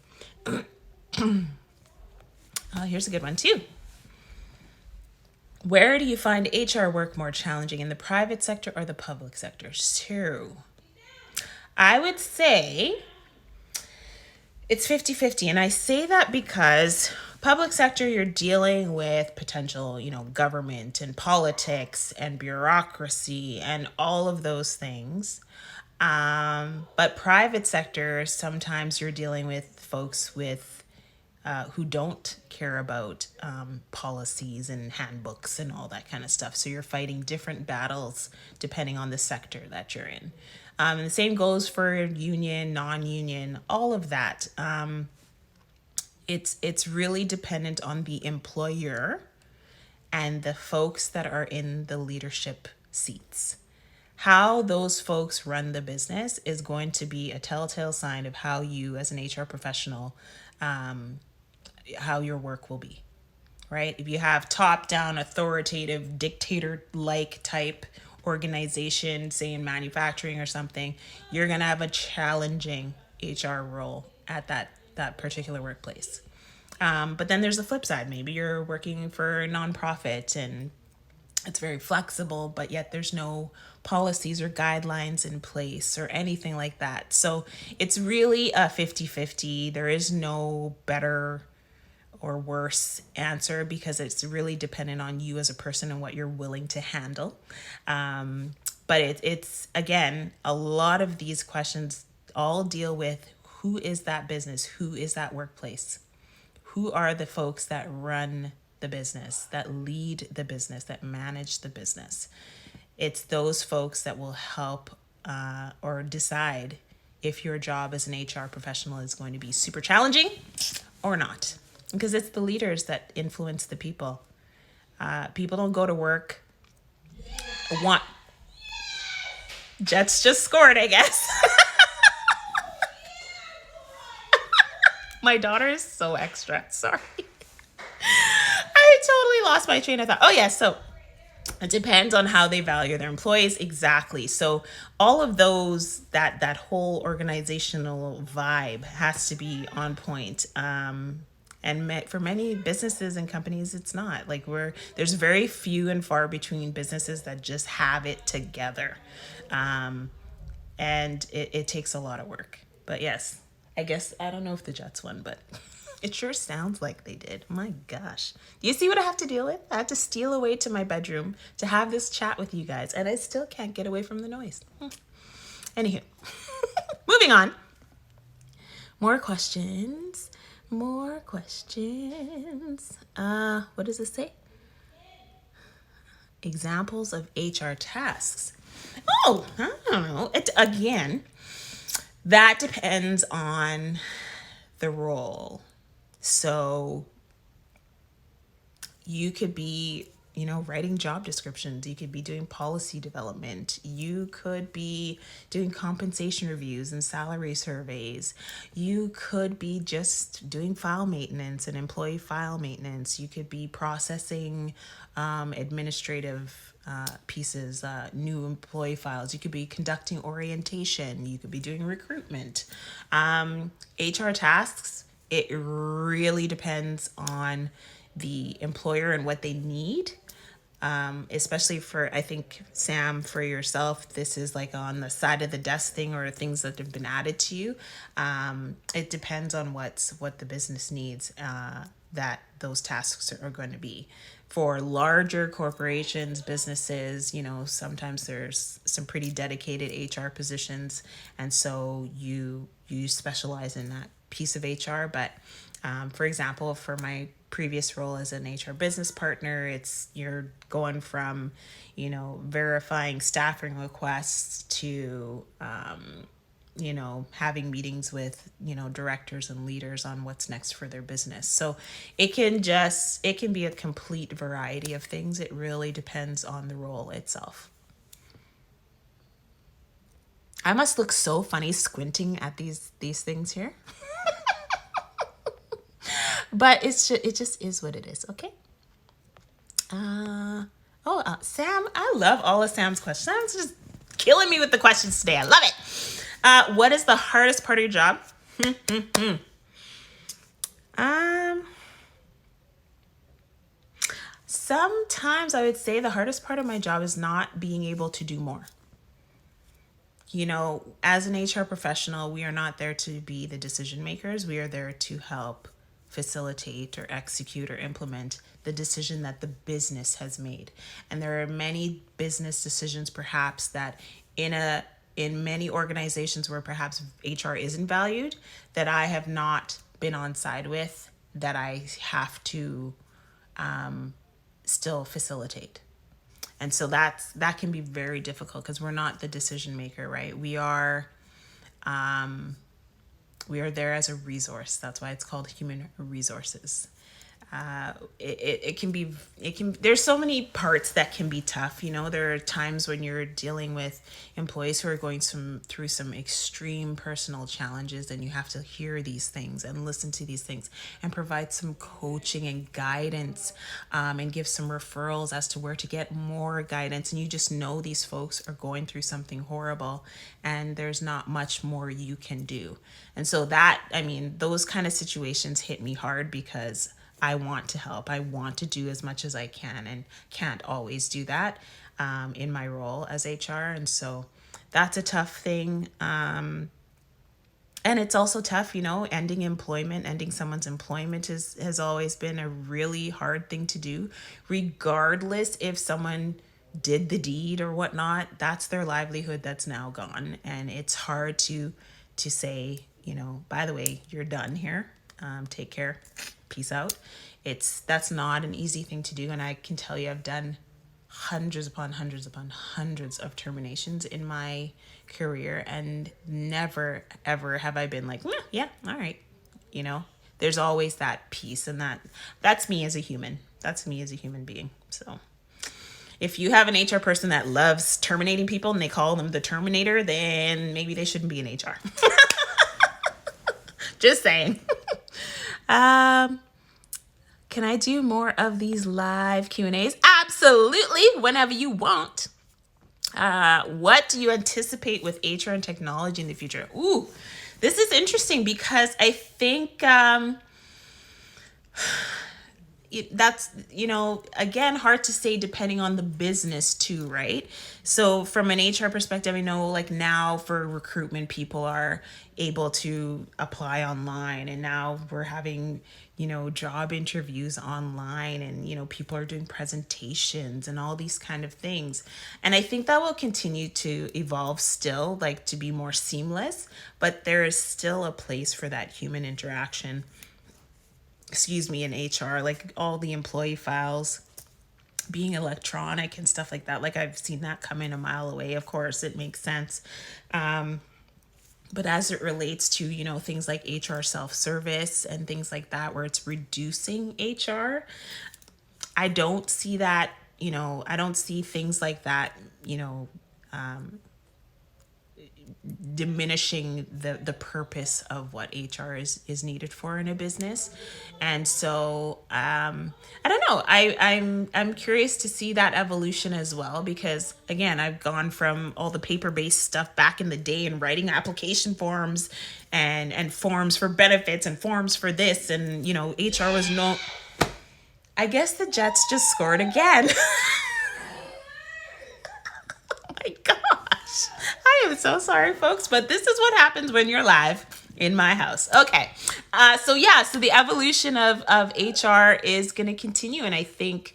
Oh, here's a good one too. Where do you find HR work more challenging, in the private sector or the public sector? So I would say it's 50-50. And I say that because public sector, you're dealing with potential, government and politics and bureaucracy and all of those things. But private sector, sometimes you're dealing with folks with who don't care about policies and handbooks and all that kind of stuff. So you're fighting different battles depending on the sector that you're in. And the same goes for union, non-union, all of that. It's really dependent on the employer and the folks that are in the leadership seats. How those folks run the business is going to be a telltale sign of how you, as an HR professional, how your work will be, right? If you have top-down, authoritative, dictator-like type organization, say in manufacturing or something, you're gonna have a challenging HR role at that particular workplace. But then there's the flip side. Maybe you're working for a nonprofit and it's very flexible, but yet there's no policies or guidelines in place or anything like that. So it's really a 50-50. There is no better or worse answer because it's really dependent on you as a person and what you're willing to handle. But it's again, a lot of these questions all deal with who is that business? Who is that workplace? Who are the folks that run the business, that lead the business, that manage the business? It's those folks that will help or decide if your job as an HR professional is going to be super challenging or not. Because it's the leaders that influence the people. People don't go to work. Jets just scored, I guess. My daughter is so extra. Sorry. I totally lost my train of thought. Oh, yeah. So it depends on how they value their employees. Exactly. So all of those, that whole organizational vibe has to be on point. And for many businesses and companies, it's not. Like there's very few and far between businesses that just have it together. And it takes a lot of work. But yes, I guess, I don't know if the Jets won, but it sure sounds like they did. My gosh. Do you see what I have to deal with? I had to steal away to my bedroom to have this chat with you guys, and I still can't get away from the noise. Anywho, moving on. More questions. What does this say? Examples of HR tasks. Oh, I don't know. Again, that depends on the role. So you could be, writing job descriptions. You could be doing policy development. You could be doing compensation reviews and salary surveys. You could be just doing file maintenance and employee file maintenance. You could be processing administrative pieces, new employee files. You could be conducting orientation. You could be doing recruitment. HR tasks, it really depends on the employer and what they need. Especially for, I think, Sam, for yourself, this is like on the side of the desk thing or things that have been added to you. It depends on what the business needs, that those tasks are going to be. For larger corporations, businesses, sometimes there's some pretty dedicated HR positions. And so you specialize in that piece of HR. But for example, for my previous role as an HR business partner, you're going from, verifying staffing requests to, having meetings with, directors and leaders on what's next for their business. So it can be a complete variety of things. It really depends on the role itself. I must look so funny squinting at these things here. But it just is what it is, okay? Sam, I love all of Sam's questions. Sam's just killing me with the questions today. I love it. What is the hardest part of your job? Sometimes I would say the hardest part of my job is not being able to do more. As an HR professional, we are not there to be the decision makers. We are there to help facilitate or execute or implement the decision that the business has made. And there are many business decisions perhaps that in many organizations where perhaps HR isn't valued, that I have not been on side with that I have to still facilitate. And so that can be very difficult because we're not the decision maker, right? We are there as a resource. That's why it's called human resources. It can be, there's so many parts that can be tough. There are times when you're dealing with employees who are going through some extreme personal challenges, and you have to hear these things and listen to these things and provide some coaching and guidance, and give some referrals as to where to get more guidance. And you just know these folks are going through something horrible, and there's not much more you can do. And so those kind of situations hit me hard because I want to help. I want to do as much as I can, and can't always do that in my role as HR. And so that's a tough thing. And it's also tough, ending someone's employment has always been a really hard thing to do, regardless if someone did the deed or whatnot. That's their livelihood that's now gone. And it's hard to say, by the way, you're done here. Take care. Peace out. That's not an easy thing to do. And I can tell you, I've done hundreds upon hundreds upon hundreds of terminations in my career, and never, ever have I been like, yeah, all right. There's always that piece, and that's me as a human. That's me as a human being. So if you have an HR person that loves terminating people and they call them the Terminator, then maybe they shouldn't be in HR. Just saying. Can I do more of these live Q&As? Absolutely, whenever you want. What do you anticipate with HR and technology in the future? Ooh, this is interesting because I think that's, again, hard to say depending on the business too, right? So from an HR perspective, I know like now for recruitment, people are able to apply online, and now we're having, job interviews online, and, people are doing presentations and all these kind of things. And I think that will continue to evolve still, like to be more seamless, but there is still a place for that human interaction, in HR, like all the employee files being electronic and stuff like that. Like I've seen that come in a mile away. Of course, it makes sense. But as it relates to, things like HR self-service and things like that, where it's reducing HR, I don't see that, I don't see things like that, diminishing the purpose of what HR is needed for in a business. And so I don't know, I'm curious to see that evolution as well, because again, I've gone from all the paper-based stuff back in the day and writing application forms and forms for benefits and forms for this, and HR was no. I guess the Jets just scored again. Oh my gosh. I am so sorry, folks, but this is what happens when you're live in my house. Okay. So the evolution of HR is going to continue. And I think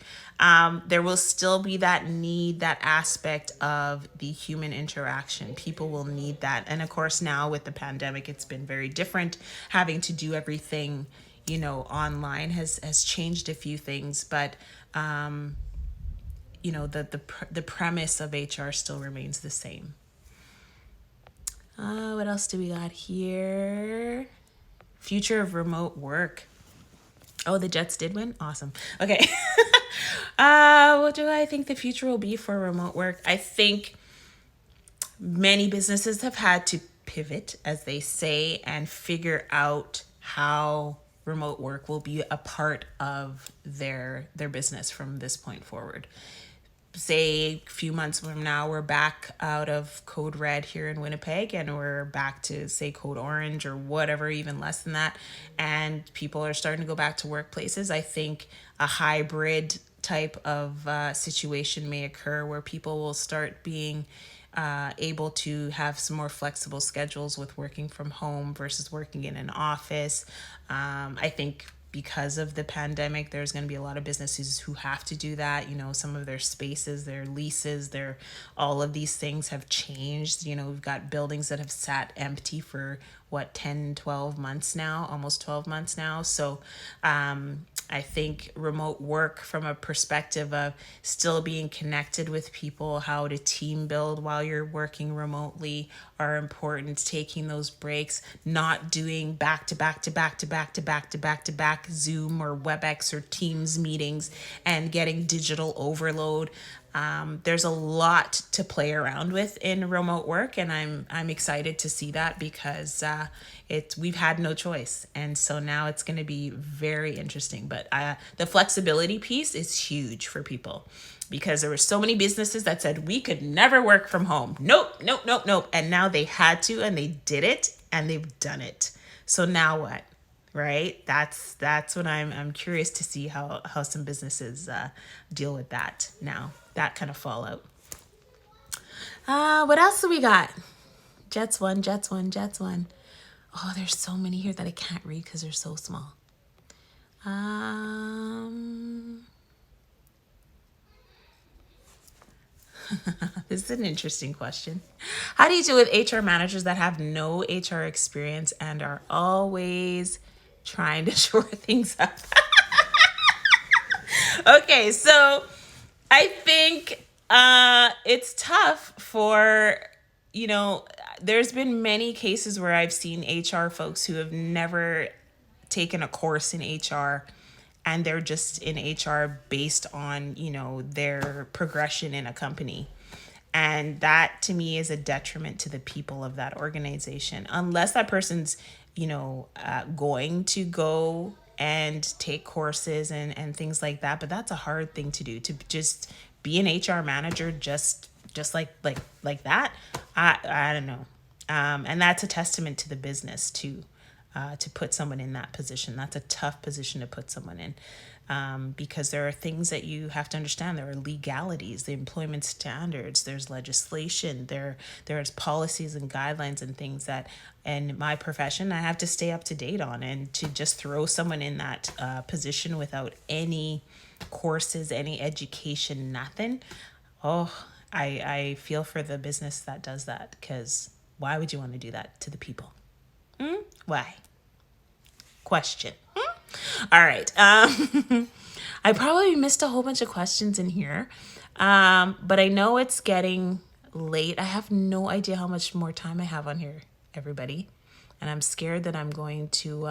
there will still be that need, that aspect of the human interaction. People will need that. And of course, now with the pandemic, it's been very different. Having to do everything, online has changed a few things, but the premise of HR still remains the same. What else do we got here? Future of remote work. Oh, the Jets did win? Awesome. Okay. What do I think the future will be for remote work? I think many businesses have had to pivot, as they say, and figure out how remote work will be a part of their business from this point forward. Say a few months from now, we're back out of code red here in Winnipeg, and we're back to, say, code orange or whatever, even less than that. And people are starting to go back to workplaces. I think a hybrid type of situation may occur where people will start being able to have some more flexible schedules with working from home versus working in an office. I think because of the pandemic, there's going to be a lot of businesses who have to do that. You know, some of their spaces, their leases, their all of these things have changed. You know, we've got buildings that have sat empty for what, 10, 12 months now, almost 12 months now. So I think remote work from a perspective of still being connected with people, how to team build while you're working remotely are important. Taking those breaks, not doing back to back to back to back to back to back to back Zoom or WebEx or Teams meetings and getting digital overload. There's a lot to play around with in remote work, and I'm excited to see that because we've had no choice, and so now it's going to be very interesting. But the flexibility piece is huge for people because there were so many businesses that said we could never work from home. Nope, nope, nope, nope, and now they had to, and they did it, and they've done it. So now what? Right? That's what I'm curious to see how some businesses deal with that now. That kind of fallout. What else do we got? Jets one. Oh, there's so many here that I can't read because they're so small. This is an interesting question. How do you deal with HR managers that have no HR experience and are always trying to shore things up? Okay, so I think it's tough for, there's been many cases where I've seen HR folks who have never taken a course in HR and they're just in HR based on, their progression in a company. And that to me is a detriment to the people of that organization. Unless that person's, going to go and take courses and things like that. But that's a hard thing to do, to just be an HR manager just like that. I don't know. And that's a testament to the business too, to put someone in that position. That's a tough position to put someone in. Because there are things that you have to understand. There are legalities, the employment standards, there's legislation, there's policies and guidelines and things that in my profession I have to stay up to date on. And to just throw someone in that position without any courses, any education, nothing, I feel for the business that does that, because why would you want to do that to the people? Why? Question. All right. I probably missed a whole bunch of questions in here, but I know it's getting late. I have no idea how much more time I have on here, everybody, and I'm scared that I'm going to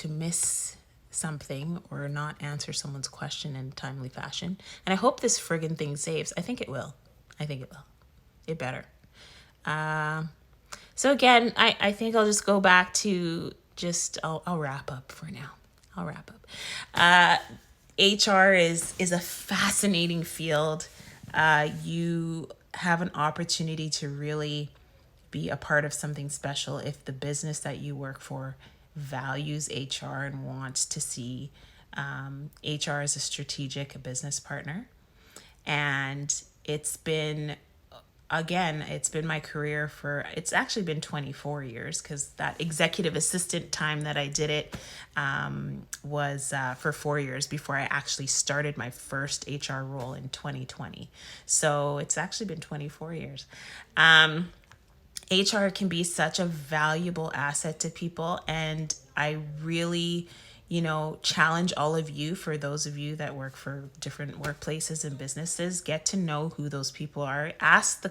miss something or not answer someone's question in a timely fashion. And I hope this friggin' thing saves. I think it will. It better. So again, I think I'll just go back to I'll wrap up for now. HR is a fascinating field. You have an opportunity to really be a part of something special if the business that you work for values HR and wants to see HR as a strategic business partner. And it's been my career it's actually been 24 years, because that executive assistant time that I did it was for 4 years before I actually started my first HR role in 2020. So it's actually been 24 years. HR can be such a valuable asset to people, and I really challenge all of you, for those of you that work for different workplaces and businesses, get to know who those people are. Ask the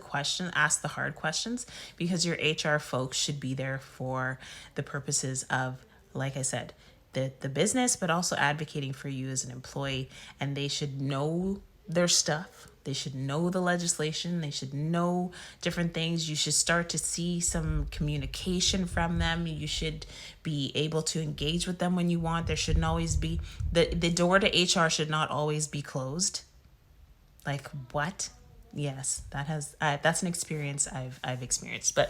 hard questions, because your HR folks should be there for the purposes of, like I said, the business, but also advocating for you as an employee. And they should know their stuff. They should know the legislation. They should know different things. You should start to see some communication from them. You should be able to engage with them when you want. There shouldn't always be the door to HR should not always be closed. Like what? Yes, that's an experience I've experienced. But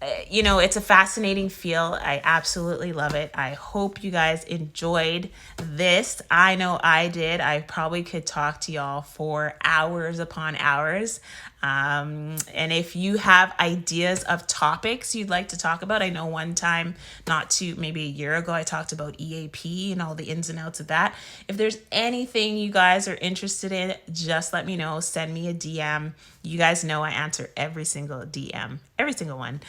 it's a fascinating field. I absolutely love it. I hope you guys enjoyed this. I know I did. I probably could talk to y'all for hours upon hours. And if you have ideas of topics you'd like to talk about, I know one time, maybe a year ago, I talked about EAP and all the ins and outs of that. If there's anything you guys are interested in, just let me know. Send me a DM. You guys know I answer every single DM, every single one.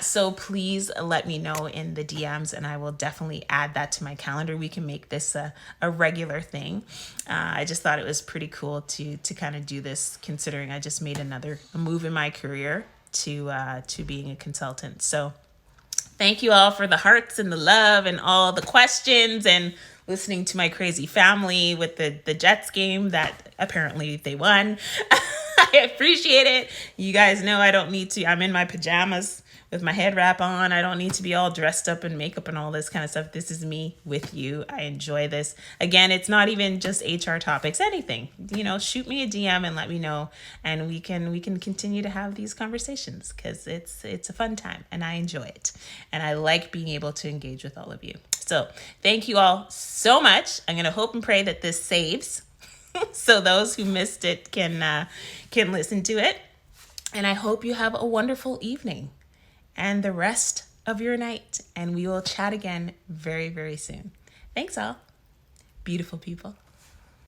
So please let me know in the DMs, and I will definitely add that to my calendar. We can make this a regular thing. I just thought it was pretty cool to kind of do this, considering I just made another move in my career to being a consultant. So thank you all for the hearts and the love and all the questions, and listening to my crazy family with the Jets game that apparently they won. I appreciate it. You guys know I don't need to. I'm in my pajamas with my head wrap on. I don't need to be all dressed up in makeup and all this kind of stuff. This is me with you. I enjoy this. Again, it's not even just HR topics, anything. Shoot me a DM and let me know, and we can continue to have these conversations, because it's a fun time and I enjoy it. And I like being able to engage with all of you. So thank you all so much. I'm going to hope and pray that this saves so those who missed it can listen to it. And I hope you have a wonderful evening and the rest of your night. And we will chat again very, very soon. Thanks all. Beautiful people.